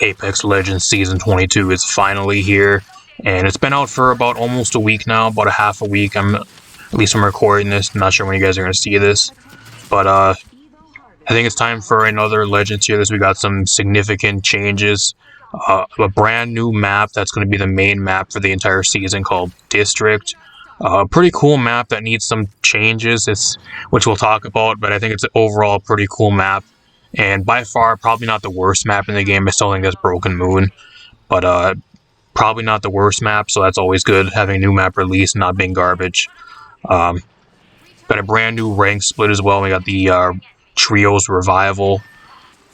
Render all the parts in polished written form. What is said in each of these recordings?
Apex Legends Season 22 is finally here, and it's been out for about almost a week now, about a half a week. At least I'm recording this. I'm not sure when you guys are going to see this, but I think it's time for another Legends tier list. We got some significant changes. A brand new map that's going to be the main map for the entire season called District. A pretty cool map that needs some changes, which we'll talk about, but I think it's an overall pretty cool map. And by far, probably not the worst map in the game. I still think that's Broken Moon, but probably not the worst map, so that's always good, having a new map released and not being garbage. Got a brand new rank split as well. We got the Trios Revival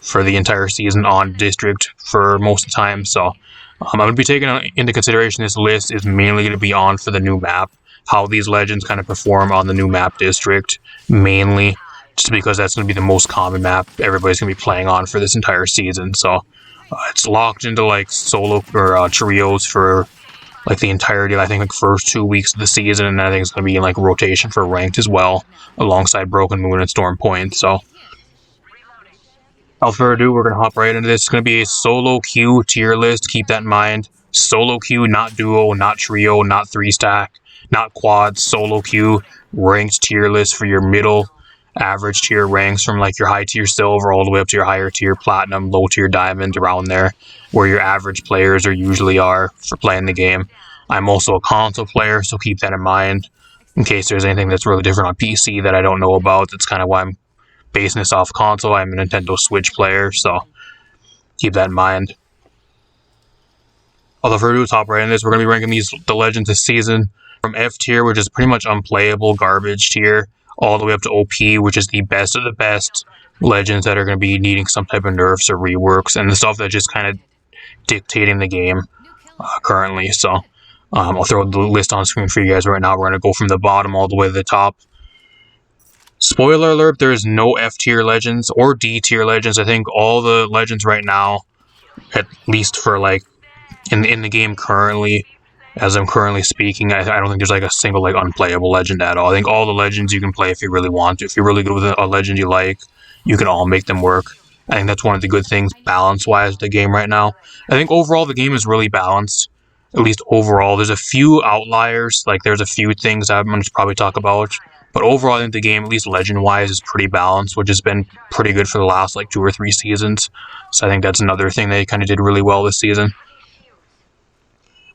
for the entire season on District for most of the time, so I'm going to be taking into consideration this list is mainly going to be on for the new map, how these legends kind of perform on the new map District, mainly, just because that's going to be the most common map everybody's going to be playing on for this entire season, so it's locked into like solo or trios for like the entirety, I think, like first 2 weeks of the season, and I think it's going to be in like rotation for ranked as well, alongside Broken Moon and Storm Point, so without further ado, we're going to hop right into this. It's going to be a solo queue tier list. Keep that in mind. Solo queue, not duo, not trio, not 3-stack, not quad. Solo queue, ranked tier list for your middle, average tier ranks from like your high tier silver all the way up to your higher tier platinum, low tier diamond, around there, where your average players usually are for playing the game. I'm also a console player, so keep that in mind in case there's anything that's really different on PC that I don't know about. That's kind of why I'm basing this off console. I'm a Nintendo Switch player, so keep that in mind. Although for the top right in this, we're going to be ranking the legends this season from F tier, which is pretty much unplayable garbage tier, all the way up to OP, which is the best of the best legends that are going to be needing some type of nerfs or reworks, and the stuff that's just kind of dictating the game currently. So I'll throw the list on screen for you guys right now. We're going to go from the bottom all the way to the top. Spoiler alert, there is no F tier legends or D tier legends. I think all the legends right now, at least for like in the game currently, as I'm currently speaking, I don't think there's like a single like unplayable legend at all. I think all the legends you can play if you really want to. If you're really good with a legend you like, you can all make them work. I think that's one of the good things balance-wise with the game right now. I think overall the game is really balanced, at least overall. There's a few outliers, like there's a few things I'm going to probably talk about. But overall, I think the game, at least legend-wise, is pretty balanced, which has been pretty good for the last like 2 or 3 seasons. So I think that's another thing they kind of did really well this season.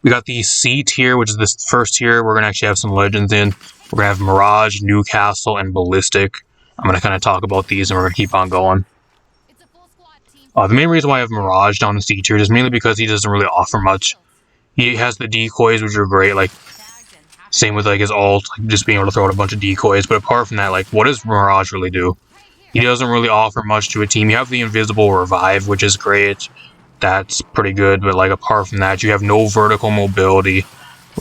We got the C tier, which is this first tier. We're going to actually have some legends in. We're going to have Mirage, Newcastle, and Ballistic. I'm going to kind of talk about these, and we're going to keep on going. The main reason why I have Mirage down in C tier is mainly because he doesn't really offer much. He has the decoys, which are great, like same with like his ult, like just being able to throw out a bunch of decoys. But apart from that, like what does Mirage really do? He doesn't really offer much to a team. You have the invisible revive, which is great. That's pretty good. But like apart from that, you have no vertical mobility.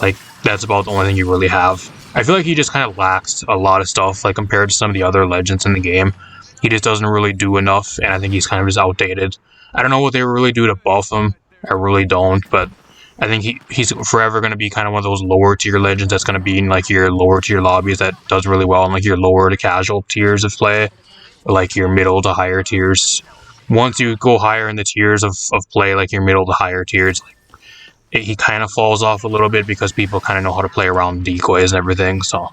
Like that's about the only thing you really have. I feel like he just kind of lacks a lot of stuff, like compared to some of the other legends in the game. He just doesn't really do enough, and I think he's kind of just outdated. I don't know what they really do to buff him. I really don't, but I think he's forever going to be kind of one of those lower tier legends that's going to be in like your lower tier lobbies that does really well in like your lower to casual tiers of play, or like your middle to higher tiers. Once you go higher in the tiers of play, like your middle to higher tiers, he kind of falls off a little bit because people kind of know how to play around decoys and everything. So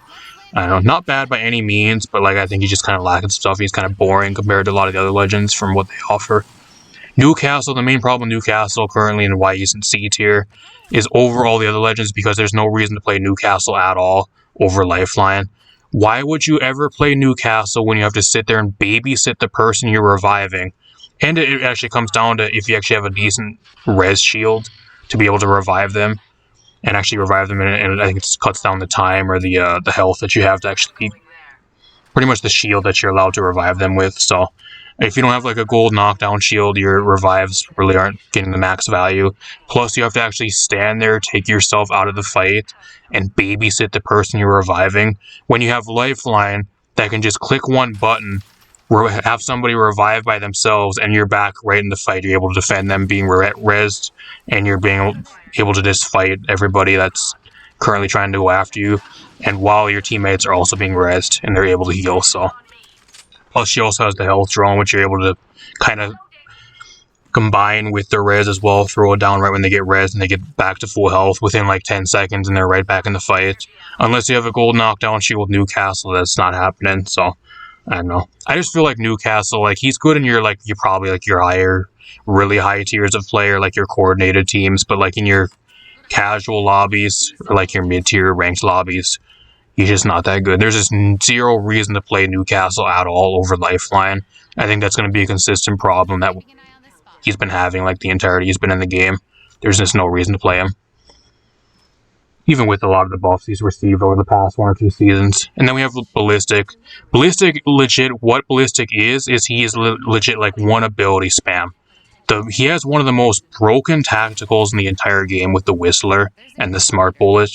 I don't know, not bad by any means, but like I think he's just kind of lacking stuff. He's kind of boring compared to a lot of the other legends from what they offer. Newcastle, the main problem with Newcastle currently and why he's in C tier is over all the other legends because there's no reason to play Newcastle at all over Lifeline. Why would you ever play Newcastle when you have to sit there and babysit the person you're reviving? And it actually comes down to if you actually have a decent res shield to be able to revive them and actually revive them, and I think it cuts down the time or the health that you have to actually, pretty much the shield that you're allowed to revive them with. So if you don't have like a gold knockdown shield, your revives really aren't getting the max value. Plus, you have to actually stand there, take yourself out of the fight, and babysit the person you're reviving. When you have Lifeline that can just click one button, have somebody revive by themselves, and you're back right in the fight. You're able to defend them being rezzed, and you're being able to just fight everybody that's currently trying to go after you. And while your teammates are also being rezzed, and they're able to heal, so. Plus, she also has the health drone, which you're able to kind of combine with their res as well, throw it down right when they get res, and they get back to full health within like 10 seconds, and they're right back in the fight. Unless you have a gold knockdown shield with Newcastle, that's not happening, so I don't know. I just feel like Newcastle, like, he's good in your, like, you're probably, like, your higher, really high tiers of player, like, your coordinated teams, but, like, in your casual lobbies, or, like, your mid-tier ranked lobbies, he's just not that good. There's just zero reason to play Newcastle at all over Lifeline. I think that's going to be a consistent problem that he's been having, like, the entirety he's been in the game. There's just no reason to play him. Even with a lot of the buffs he's received over the past 1 or 2 seasons. And then we have Ballistic. Ballistic, legit, what Ballistic is he is legit, like, one ability spam. He has one of the most broken tacticals in the entire game with the Whistler and the Smart Bullet.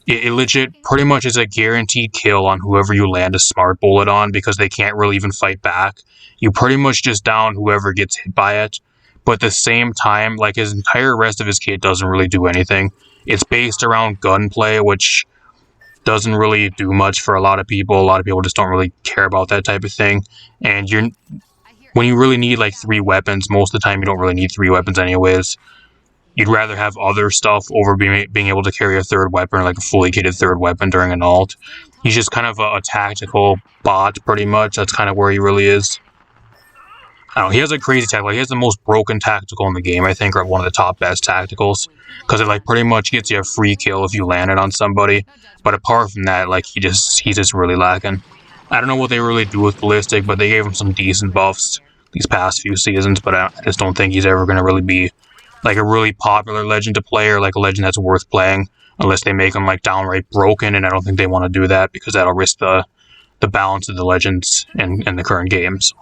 It legit pretty much is a guaranteed kill on whoever you land a Smart Bullet on, because they can't really even fight back. You pretty much just down whoever gets hit by it. But at the same time, like, his entire rest of his kit doesn't really do anything. It's based around gunplay, which doesn't really do much for a lot of people. A lot of people just don't really care about that type of thing. And when you really need, like, 3 weapons, most of the time you don't really need 3 weapons anyways. You'd rather have other stuff over being able to carry a 3rd weapon, or like a fully kitted 3rd weapon during an ult. He's just kind of a tactical bot, pretty much. That's kind of where he really is. I don't know, he has a crazy tactical. He has the most broken tactical in the game, I think, or one of the top best tacticals. Because it, like, pretty much gets you a free kill if you land it on somebody. But apart from that, like, he's just really lacking. I don't know what they really do with Ballistic, but they gave him some decent buffs these past few seasons. But I just don't think he's ever going to really be, like, a really popular legend to play, or like a legend that's worth playing. Unless they make him, like, downright broken, and I don't think they want to do that, because that'll risk the balance of the legends in the current games.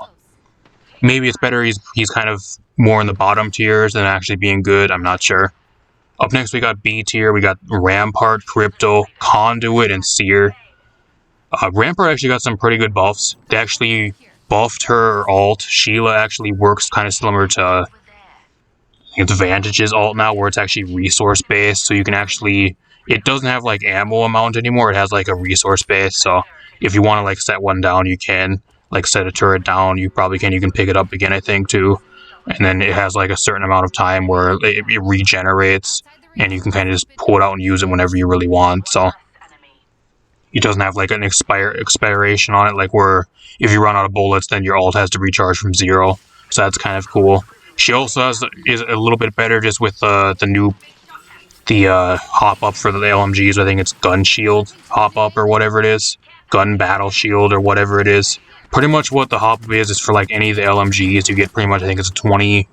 Maybe it's better he's kind of more in the bottom tiers than actually being good. I'm not sure. Up next, we got B tier. We got Rampart, Crypto, Conduit, and Seer. Rampart actually got some pretty good buffs. They actually buffed her ult. Sheila actually works kind of similar to Advantage's ult now, where it's actually resource based. So you can actually, it doesn't have, like, ammo amount anymore. It has, like, a resource base. So if you want to, like, set one down, you can. Like, set a turret down, you probably can. You can pick it up again, I think, too. And then it has, like, a certain amount of time where it regenerates, and you can kind of just pull it out and use it whenever you really want. So it doesn't have, like, an expiration on it, like, where if you run out of bullets, then your ult has to recharge from 0. So that's kind of cool. She also is a little bit better just with the hop up for the LMGs. I think it's Gun Shield hop up or whatever it is. Gun Battle Shield or whatever it is. Pretty much what the hop up is for, like, any of the LMGs. You get pretty much, I think it's a 20,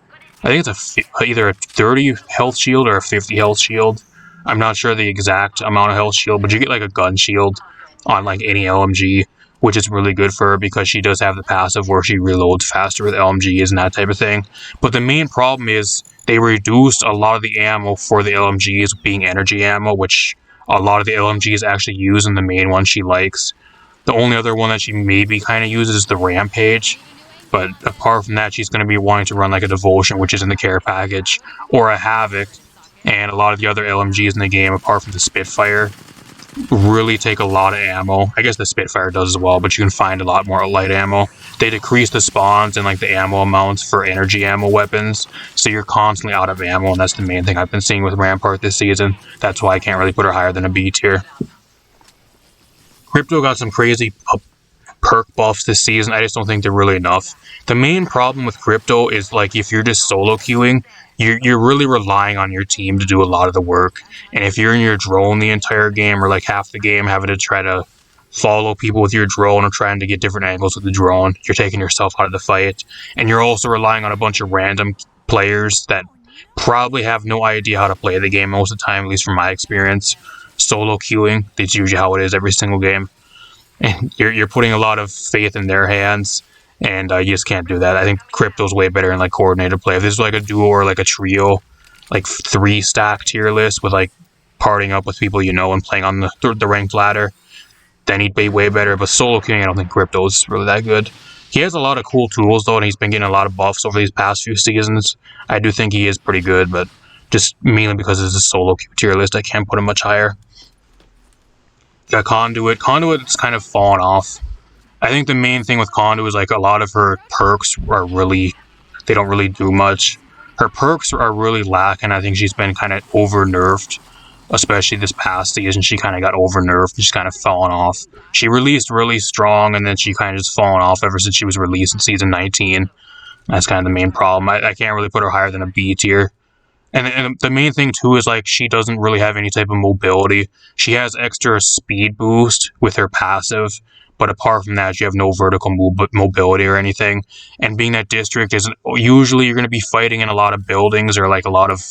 I think it's either a 30 health shield or a 50 health shield. I'm not sure the exact amount of health shield, but you get, like, a gun shield on, like, any LMG, which is really good for her, because she does have the passive where she reloads faster with LMGs and that type of thing. But the main problem is they reduced a lot of the ammo for the LMGs being energy ammo, which a lot of the LMGs actually use, and the main one she likes. The only other one that she maybe kind of uses is the Rampage, but apart from that, she's going to be wanting to run, like, a Devotion, which is in the care package, or a Havoc, and a lot of the other LMGs in the game, apart from the Spitfire, really take a lot of ammo. I guess the Spitfire does as well, but you can find a lot more light ammo. They decrease the spawns and, like, the ammo amounts for energy ammo weapons, so you're constantly out of ammo, and that's the main thing I've been seeing with Rampart this season. That's why I can't really put her higher than a B tier. Crypto got some crazy perk buffs this season. I just don't think they're really enough. The main problem with Crypto is, like, if you're just solo queuing, you're really relying on your team to do a lot of the work. And if you're in your drone the entire game, or, like, half the game, having to try to follow people with your drone or trying to get different angles with the drone, you're taking yourself out of the fight. And you're also relying on a bunch of random players that probably have no idea how to play the game most of the time, at least from my experience. Solo queuing, that's usually how it is every single game, and you're putting a lot of faith in their hands, and you just can't do that. I think Crypto's way better in, like, coordinated play. If this is like a duo or like a trio, like 3-stack tier list with, like, partying up with people you know and playing on the ranked ladder, then he'd be way better. But solo queuing, I don't think Crypto's really that good. He has a lot of cool tools though, and he's been getting a lot of buffs over these past few seasons. I do think he is pretty good, but just mainly because it's a solo queue tier list, I can't put him much higher. Got Conduit. Conduit's kind of fallen off. I think the main thing with Conduit is, like, a lot of her perks are really, they don't really do much. Her perks are really lacking. I think she's been kind of over-nerfed, especially this past season. She kind of got over-nerfed. She's kind of fallen off. She released really strong, and then she kind of just fallen off ever since she was released in Season 19. That's kind of the main problem. I can't really put her higher than a B tier. And the main thing, too, is, like, she doesn't really have any type of mobility. She has extra speed boost with her passive, but apart from that, you have no vertical mobility or anything. And being that district is usually you're going to be fighting in a lot of buildings or, like, a lot of,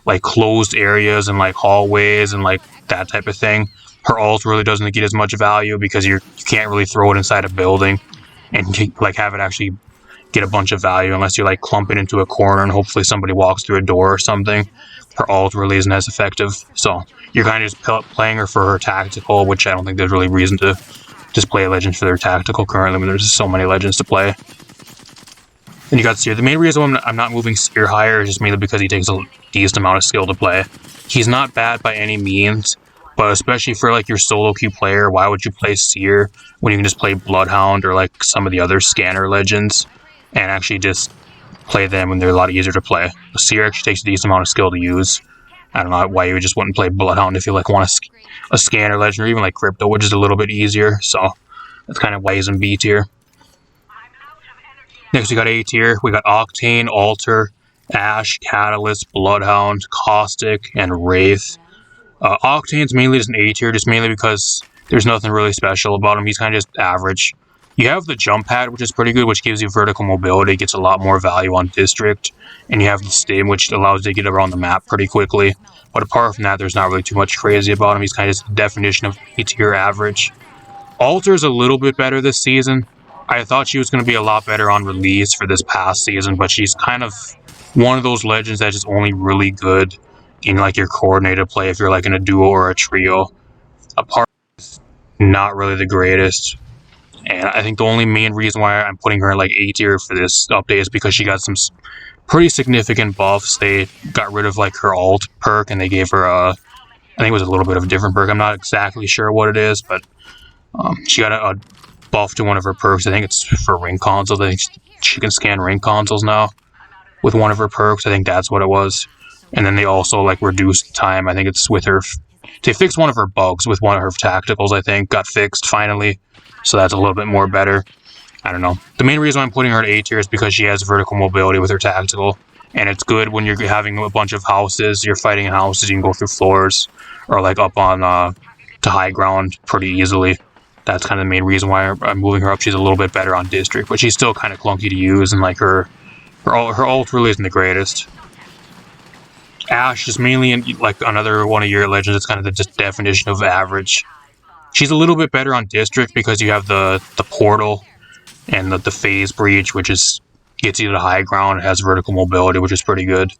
like, closed areas and, like, hallways and, like, that type of thing. Her ult really doesn't get as much value because you can't really throw it inside a building and, like, have it actually get a bunch of value unless you like clump it into a corner and hopefully somebody walks through a door or something. Her ult really isn't as effective, so you're kind of just playing her for her tactical, which I don't think there's really reason to just play a legend for their tactical currently when there's so many legends to play. And you got Seer. The main reason I'm not moving Seer higher is just mainly because he takes a decent amount of skill to play. He's not bad by any means, but especially for like your solo queue player, why would you play Seer when you can just play Bloodhound or like some of the other scanner legends and actually just play them when they're a lot easier to play? Seer actually takes a decent amount of skill to use. I don't know why you just wouldn't play Bloodhound if you like want a scanner legend or even like Crypto, which is a little bit easier. So that's kind of why he's in B tier. Next we got A tier. We got Octane, Alter, Ashe, Catalyst, Bloodhound, Caustic, and Wraith. Octane's mainly just an A tier, just mainly because there's nothing really special about him. He's kind of just average. You have the jump pad, which is pretty good, which gives you vertical mobility, gets a lot more value on district, and you have the stim, which allows you to get around the map pretty quickly. But apart from that, there's not really too much crazy about him. He's kind of just the definition of A tier average. Alter's a little bit better this season. I thought she was going to be a lot better on release for this past season, but she's kind of one of those legends that's just only really good in like your coordinated play if you're like in a duo or a trio. Apart, not really the greatest. And I think the only main reason why I'm putting her in like A tier for this update is because she got some pretty significant buffs. They got rid of like her alt perk and they gave her I think it was a little bit of a different perk. I'm not exactly sure what it is, but she got a buff to one of her perks. I think it's for ring consoles. I think she can scan ring consoles now with one of her perks. I think that's what it was. And then they also like reduced time. I think it's with her. They fixed one of her bugs with one of her tacticals. I think got fixed finally. So that's a little bit more better. I don't know. The main reason I'm putting her at A tier is because she has vertical mobility with her tactical. And it's good when you're having a bunch of houses, you're fighting in houses, you can go through floors or like up on to high ground pretty easily. That's kind of the main reason why I'm moving her up. She's a little bit better on district, but she's still kind of clunky to use, and like her ult really isn't the greatest. Ashe is mainly in, like another one of your legends. It's kind of the just definition of average. She's a little bit better on district because you have the portal and the phase breach, which is gets you to high ground. It has vertical mobility, which is pretty good.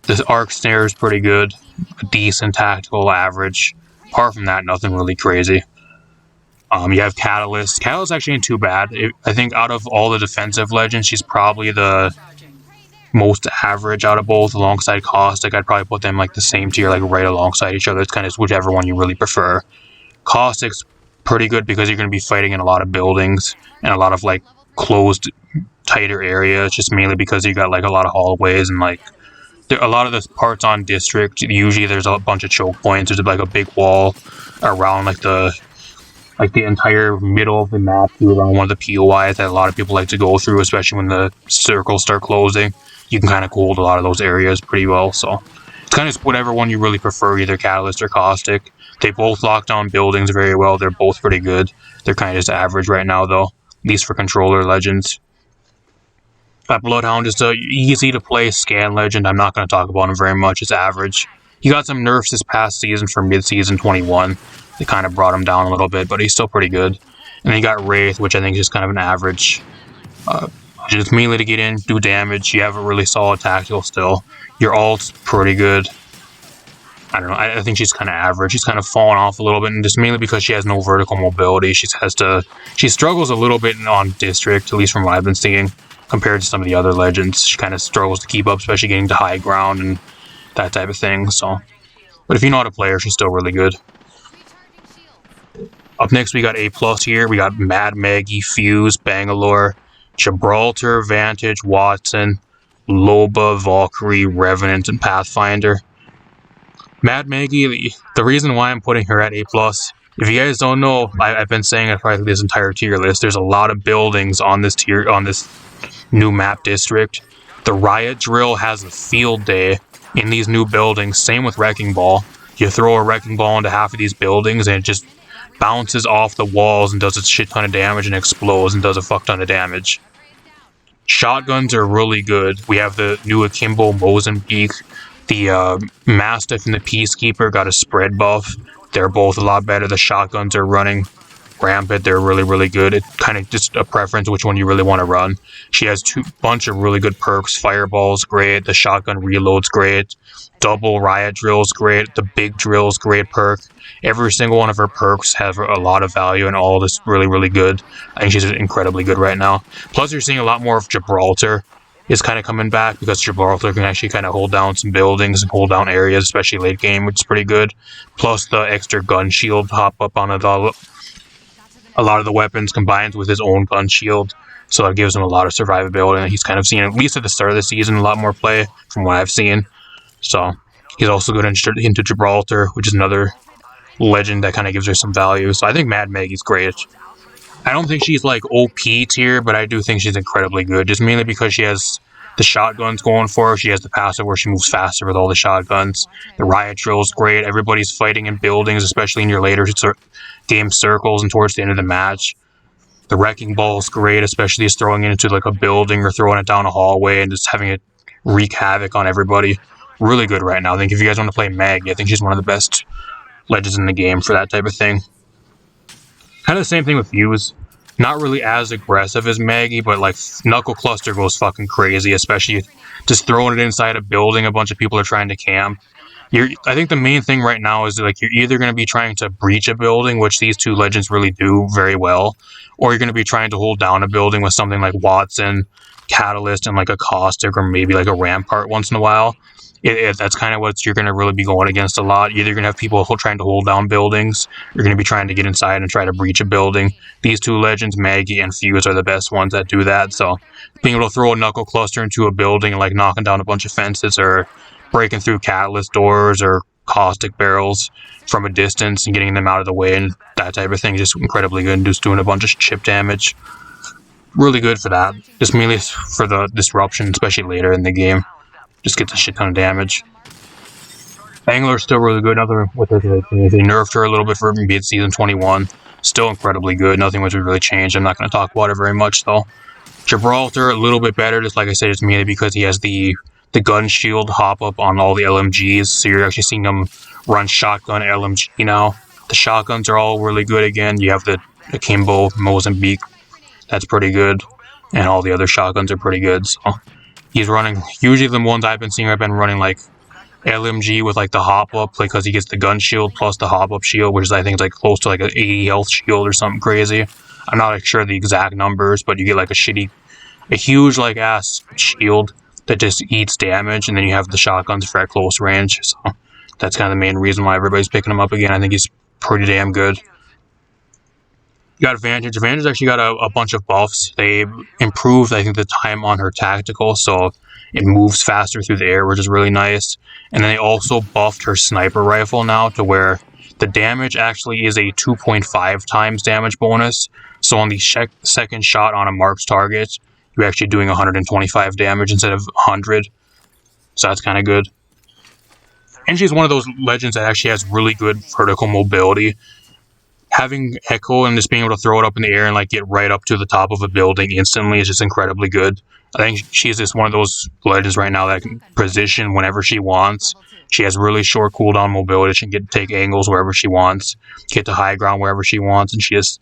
The arc snare is pretty good. A decent tactical average. Apart from that, nothing really crazy. You have Catalyst. Catalyst actually ain't too bad. I think out of all the defensive legends, she's probably the most average out of both, alongside Caustic. I'd probably put them like the same tier, like right alongside each other. It's kind of whichever one you really prefer. Caustic's pretty good because you're going to be fighting in a lot of buildings and a lot of like closed, tighter areas, just mainly because you got like a lot of hallways and like a lot of the parts on district. Usually there's a bunch of choke points. There's like a big wall around like the entire middle of the map around one of the POIs that a lot of people like to go through, especially when the circles start closing. You can kind of hold a lot of those areas pretty well, so it's kind of whatever one you really prefer, either Catalyst or Caustic. They both lock down buildings very well. They're both pretty good. They're kind of just average right now, though, at least for controller legends. Bloodhound is an easy to play scan legend. I'm not going to talk about him very much. It's average. He got some nerfs this past season for mid-season 21. They kind of brought him down a little bit, but he's still pretty good. And then you got Wraith, which I think is just kind of an average. Just mainly to get in, do damage. You have a really solid tactical still. Your ult's pretty good. I don't know. I think she's kind of average. She's kind of fallen off a little bit, and just mainly because she has no vertical mobility. She struggles a little bit on district, at least from what I've been seeing, compared to some of the other legends. She kind of struggles to keep up, especially getting to high ground and that type of thing. So, but if you know how to play her, she's still really good. Up next, we got A+ here. We got Mad Maggie, Fuse, Bangalore, Gibraltar, Vantage, Watson, Loba, Valkyrie, Revenant, and Pathfinder. Mad Maggie, the reason why I'm putting her at A+, if you guys don't know, I've been saying it probably this entire tier list, there's a lot of buildings on this new map district. The Riot Drill has a field day in these new buildings, same with Wrecking Ball. You throw a Wrecking Ball into half of these buildings and it just bounces off the walls and does a shit ton of damage and explodes and does a fuck ton of damage. Shotguns are really good. We have the new Akimbo Mozambique. The Mastiff and the Peacekeeper got a spread buff. They're both a lot better. The shotguns are running rampant. They're really, really good. It's kind of just a preference which one you really want to run. She has bunch of really good perks. Fireball's great. The shotgun reload's great. Double riot drill's great. The big drill's great perk. Every single one of her perks have a lot of value and all this really, really good. I think she's incredibly good right now. Plus, you're seeing a lot more of Gibraltar is kind of coming back because Gibraltar can actually kind of hold down some buildings and hold down areas, especially late game, which is pretty good. Plus, the extra gun shield hop up on a lot of the weapons combined with his own gun shield, so it gives him a lot of survivability, and he's kind of seen, at least at the start of the season, a lot more play from what I've seen. So he's also good into Gibraltar, which is another legend that kind of gives her some value. So I think Mad Maggie's great. I don't think she's like OP tier, but I do think she's incredibly good, just mainly because she has the shotguns going for her. She has the passive where she moves faster with all the shotguns. The riot drill's great. Everybody's fighting in buildings, especially in your later game circles and towards the end of the match. The wrecking ball's great, especially just throwing it into like a building or throwing it down a hallway and just having it wreak havoc on everybody. Really good right now. I think if you guys want to play Maggie, I think she's one of the best legends in the game for that type of thing. Kind of the same thing with Fuse. Not really as aggressive as Maggie, but like Knuckle Cluster goes fucking crazy, especially just throwing it inside a building. A bunch of people are trying to camp. I think the main thing right now is like you're either going to be trying to breach a building, which these two legends really do very well, or you're going to be trying to hold down a building with something like Watson, Catalyst, and like a Caustic, or maybe like a Rampart once in a while. That's kind of what you're going to really be going against a lot. Either you're going to have people trying to hold down buildings, you're going to be trying to get inside and try to breach a building. These two legends, Maggie and Fuse, are the best ones that do that. So being able to throw a Knuckle Cluster into a building and like knocking down a bunch of fences or breaking through Catalyst doors or Caustic barrels from a distance and getting them out of the way and that type of thing, just incredibly good, and just doing a bunch of chip damage. Really good for that. Just mainly for the disruption, especially later in the game. Just gets a shit ton of damage. Angler's still really good. Nothing with her. They nerfed her a little bit for being season 21. Still incredibly good. Nothing was really changed. I'm not going to talk about it very much though. Gibraltar a little bit better. Just like I said, it's mainly because he has the gun shield hop up on all the LMGs. So you're actually seeing them run shotgun LMG now. The shotguns are all really good again. You have the Akimbo Mozambique. That's pretty good. And all the other shotguns are pretty good. So he's running, usually the ones I've been seeing, I've been running like LMG with like the hop up, because he gets the gun shield plus the hop up shield, which is I think is like close to like an 80 health shield or something crazy. I'm not like sure the exact numbers, but you get like a huge like ass shield that just eats damage, and then you have the shotguns for at close range. So that's kind of the main reason why everybody's picking him up again. I think he's pretty damn good. You got Vantage. Vantage actually got a bunch of buffs. They improved, I think, the time on her tactical, so it moves faster through the air, which is really nice. And then they also buffed her sniper rifle now to where the damage actually is a 2.5 times damage bonus. So on the second shot on a marked target, you're actually doing 125 damage instead of 100. So that's kind of good. And she's one of those legends that actually has really good vertical mobility. Having Echo and just being able to throw it up in the air and like get right up to the top of a building instantly is just incredibly good. I think she's just one of those legends right now that can position whenever she wants. She has really short cooldown mobility. She can take angles wherever she wants, get to high ground wherever she wants, and she is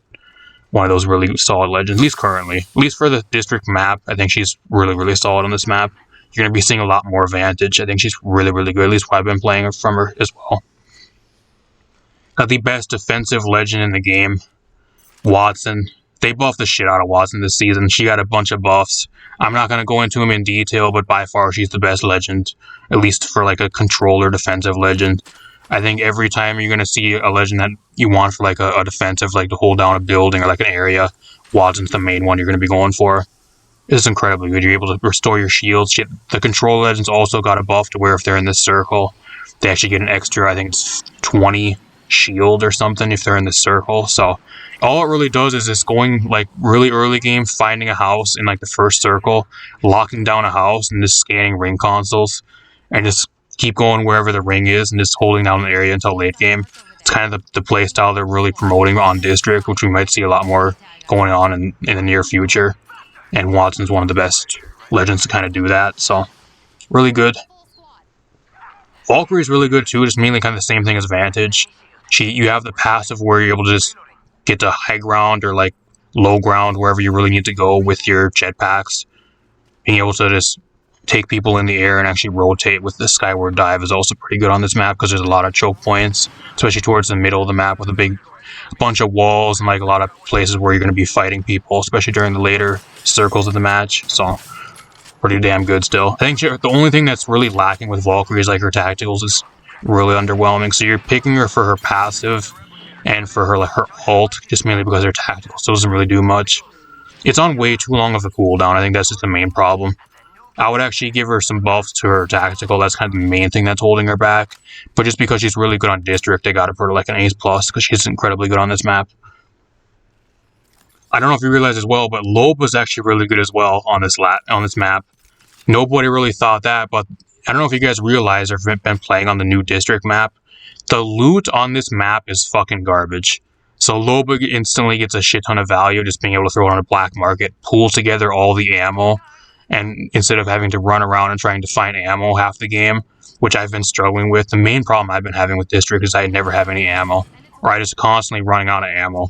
one of those really solid legends, at least currently. At least for the district map, I think she's really, really solid on this map. You're going to be seeing a lot more Vantage. I think she's really, really good, at least what I've been playing from her as well. Got the best defensive legend in the game, Watson. They buffed the shit out of Watson this season. She got a bunch of buffs. I'm not going to go into them in detail, but by far she's the best legend, at least for like a controller defensive legend. I think every time you're going to see a legend that you want for like a defensive, like to hold down a building or like an area, Watson's the main one you're going to be going for. is incredibly good. You're able to restore your shields. The control legends also got a buff to where if they're in this circle, they actually get an extra, I think it's 20 shield or something if they're in the circle. So all it really does is just going like really early game, finding a house in like the first circle, locking down a house and just scanning ring consoles and just keep going wherever the ring is and just holding down the area until late game. It's kind of the play style they're really promoting on District, which we might see a lot more going on in the near future. And Watson's one of the best legends to kind of do that, so really good. Valkyrie's really good too, just mainly kind of the same thing as Vantage. You have the passive where you're able to just get to high ground or like low ground, wherever you really need to go with your jetpacks. Being able to just take people in the air and actually rotate with the skyward dive is also pretty good on this map because there's a lot of choke points, especially towards the middle of the map with a big bunch of walls and like a lot of places where you're going to be fighting people, especially during the later circles of the match. So pretty damn good still. I think the only thing that's really lacking with Valkyrie is like her tacticals is really underwhelming. So you're picking her for her passive and for her ult, just mainly because her tactical still doesn't really do much. It's on way too long of a cooldown. I think that's just the main problem. I would actually give her some buffs to her tactical. That's kind of the main thing that's holding her back. But just because she's really good on District, they got to put her like an Ace Plus because she's incredibly good on this map. I don't know if you realize as well, but Loeb was actually really good as well on this map. Nobody really thought that, but I don't know if you guys realize or have been playing on the new District map. The loot on this map is fucking garbage. So Loeb instantly gets a shit ton of value just being able to throw it on a black market, pull together all the ammo, and instead of having to run around and trying to find ammo half the game, which I've been struggling with, the main problem I've been having with District is I never have any ammo, or I just constantly running out of ammo.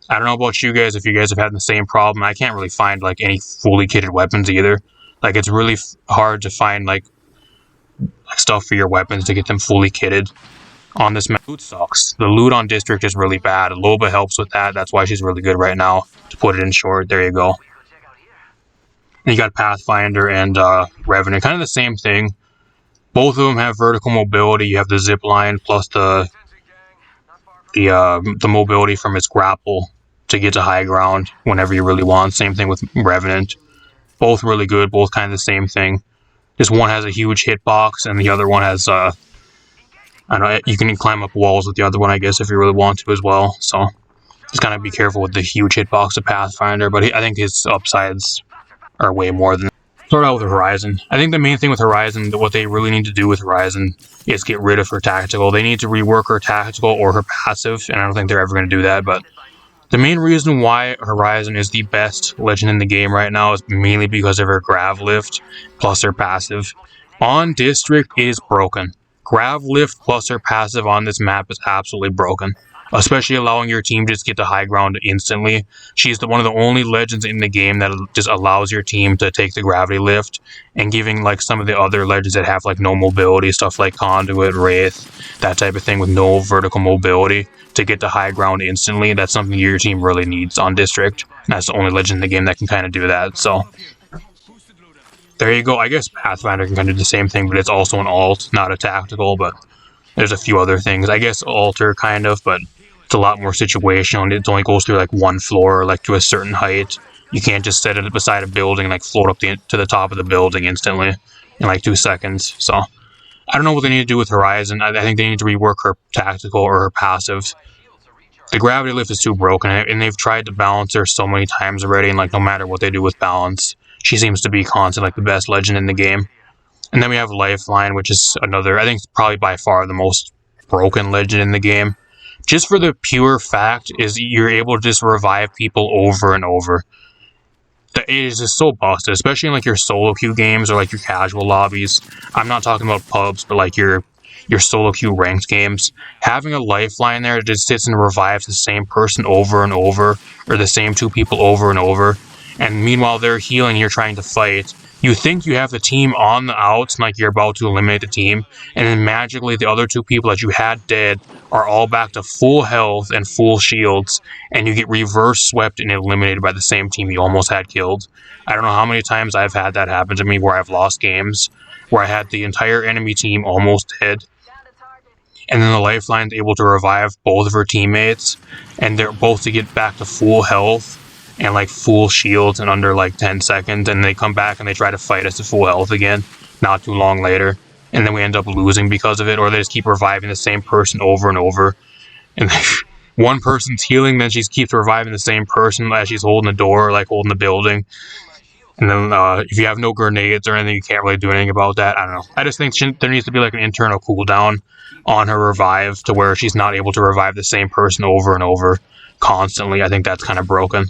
I don't know about you guys if you guys have had the same problem. I can't really find like any fully kitted weapons either. Like it's really hard to find like stuff for your weapons to get them fully kitted on this map. Loot sucks. The loot on District is really bad. Loba helps with that. That's why she's really good right now. To put it in short, there you go. And you got Pathfinder and Revenant, kind of the same thing. Both of them have vertical mobility. You have the zip line plus the mobility from its grapple to get to high ground whenever you really want. Same thing with Revenant. Both really good. Both kind of the same thing. Just one has a huge hitbox, and the other one has I don't know. You can climb up walls with the other one, I guess, if you really want to as well. So just kind of be careful with the huge hitbox of Pathfinder. But I think his upsides are way more than. Start out with Horizon. I think the main thing with Horizon, what they really need to do with Horizon is get rid of her tactical. They need to rework her tactical or her passive, and I don't think they're ever going to do that, but the main reason why Horizon is the best legend in the game right now is mainly because of her Grav Lift plus her passive. On District, it is broken. Grav Lift plus her passive on this map is absolutely broken, especially allowing your team to just get to high ground instantly. She's one of the only legends in the game that just allows your team to take the gravity lift, and giving like some of the other legends that have like no mobility, stuff like Conduit, Wraith, that type of thing with no vertical mobility, to get to high ground instantly. That's something your team really needs on District, and that's the only legend in the game that can kind of do that. So there you go. I guess Pathfinder can kind of do the same thing, but it's also an alt, not a tactical, but there's a few other things. I guess Alter kind of, but it's a lot more situational, and it only goes through like one floor, like to a certain height. You can't just set it beside a building and like float up to the top of the building instantly in like 2 seconds. So I don't know what they need to do with Horizon. I think they need to rework her tactical or her passive. The gravity lift is too broken, and they've tried to balance her so many times already, and like no matter what they do with balance, she seems to be constant, like the best legend in the game. And then we have Lifeline, which is another, I think probably by far the most broken legend in the game. Just for the pure fact is you're able to just revive people over and over. It is just so busted, especially in like your solo queue games or like your casual lobbies. I'm not talking about pubs, but like your solo queue ranked games. Having a lifeline there that just sits and revives the same person over and over, or the same two people over and over. And meanwhile they're healing, you're trying to fight. You think you have the team on the outs, and like you're about to eliminate the team, and then magically the other two people that you had dead are all back to full health and full shields, and you get reverse swept and eliminated by the same team you almost had killed. I don't know how many times I've had that happen to me where I've lost games, where I had the entire enemy team almost dead, and then the Lifeline's able to revive both of her teammates, and they're both to get back to full health, and like full shields in under like 10 seconds, and they come back and they try to fight us to full health again not too long later, and then we end up losing because of it, or they just keep reviving the same person over and over, and one person's healing, then she keeps reviving the same person as she's holding the door, like holding the building. And then if you have no grenades or anything, you can't really do anything about that. I don't know. I just think there needs to be like an internal cooldown on her revive to where she's not able to revive the same person over and over constantly. I think that's kind of broken.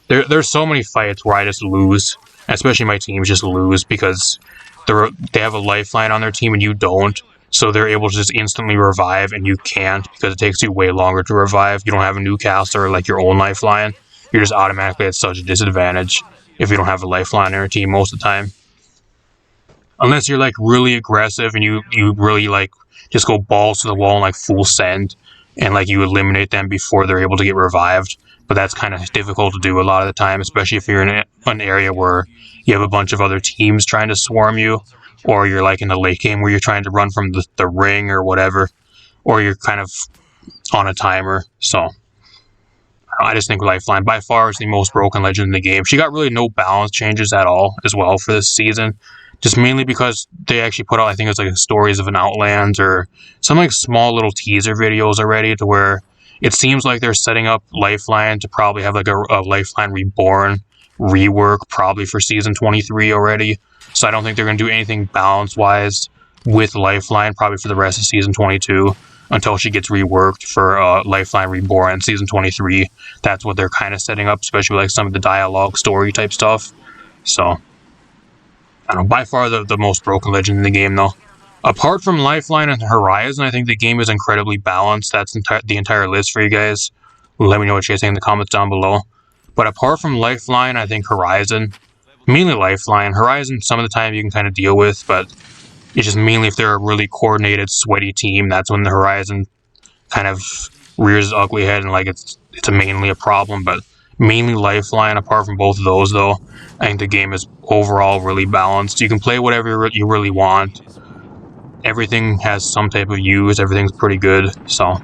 There's so many fights where I just lose, especially my teams just lose because they have a lifeline on their team and you don't. So they're able to just instantly revive and you can't because it takes you way longer to revive. You don't have a new caster or like your own lifeline. You're just automatically at such a disadvantage if you don't have a lifeline on your team most of the time. Unless you're like really aggressive and you really like just go balls to the wall and like full send and like you eliminate them before they're able to get revived. But that's kind of difficult to do a lot of the time, especially if you're in an area where you have a bunch of other teams trying to swarm you, or you're like in the late game where you're trying to run from the ring or whatever, or you're kind of on a timer. So I just think Lifeline by far is the most broken legend in the game. She got really no balance changes at all as well for this season. Just mainly because they actually put out, I think it's like Stories of an Outlands or some like small little teaser videos already to where it seems like they're setting up Lifeline to probably have like a Lifeline Reborn rework probably for Season 23 already. So I don't think they're going to do anything balance-wise with Lifeline probably for the rest of Season 22 until she gets reworked for Lifeline Reborn in Season 23. That's what they're kind of setting up, especially with like some of the dialogue story type stuff. So I don't know, by far the most broken legend in the game though. Apart from Lifeline and Horizon, I think the game is incredibly balanced. That's the entire list for you guys. Let me know what you guys think in the comments down below. But apart from Lifeline, I think Horizon, mainly Lifeline. Horizon, some of the time you can kind of deal with, but it's just mainly if they're a really coordinated, sweaty team, that's when the Horizon kind of rears its ugly head and like it's mainly a problem. But mainly Lifeline, apart from both of those though, I think the game is overall really balanced. You can play whatever you really want. Everything has some type of use, everything's pretty good, so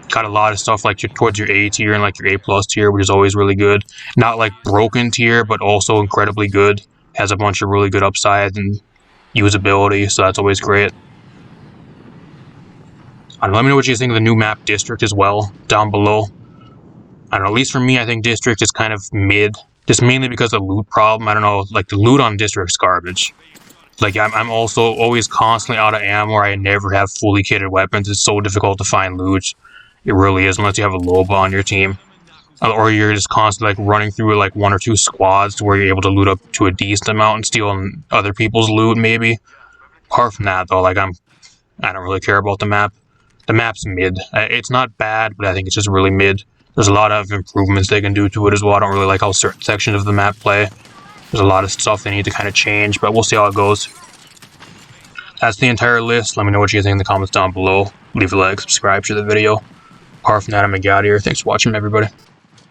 got a lot of stuff like towards your A tier and like your A+ tier, which is always really good. Not like broken tier, but also incredibly good. Has a bunch of really good upsides and usability, so that's always great. I don't know, let me know what you think of the new map District as well, down below. I don't know, at least for me, I think District is kind of mid, just mainly because of the loot problem. I don't know, like the loot on District's garbage. Like, I'm also always constantly out of ammo, or I never have fully kitted weapons. It's so difficult to find loot. It really is, unless you have a Loba on your team. Or you're just constantly, like, running through, like, 1 or 2 squads to where you're able to loot up to a decent amount and steal other people's loot, maybe. Apart from that, though, like, I don't really care about the map. The map's mid. It's not bad, but I think it's just really mid. There's a lot of improvements they can do to it as well. I don't really like how certain sections of the map play. There's a lot of stuff they need to kind of change, but we'll see how it goes. That's the entire list. Let me know what you think in the comments down below. Leave a like, subscribe to the video. Apart from that, I'm going to get out of here. Thanks for watching, everybody.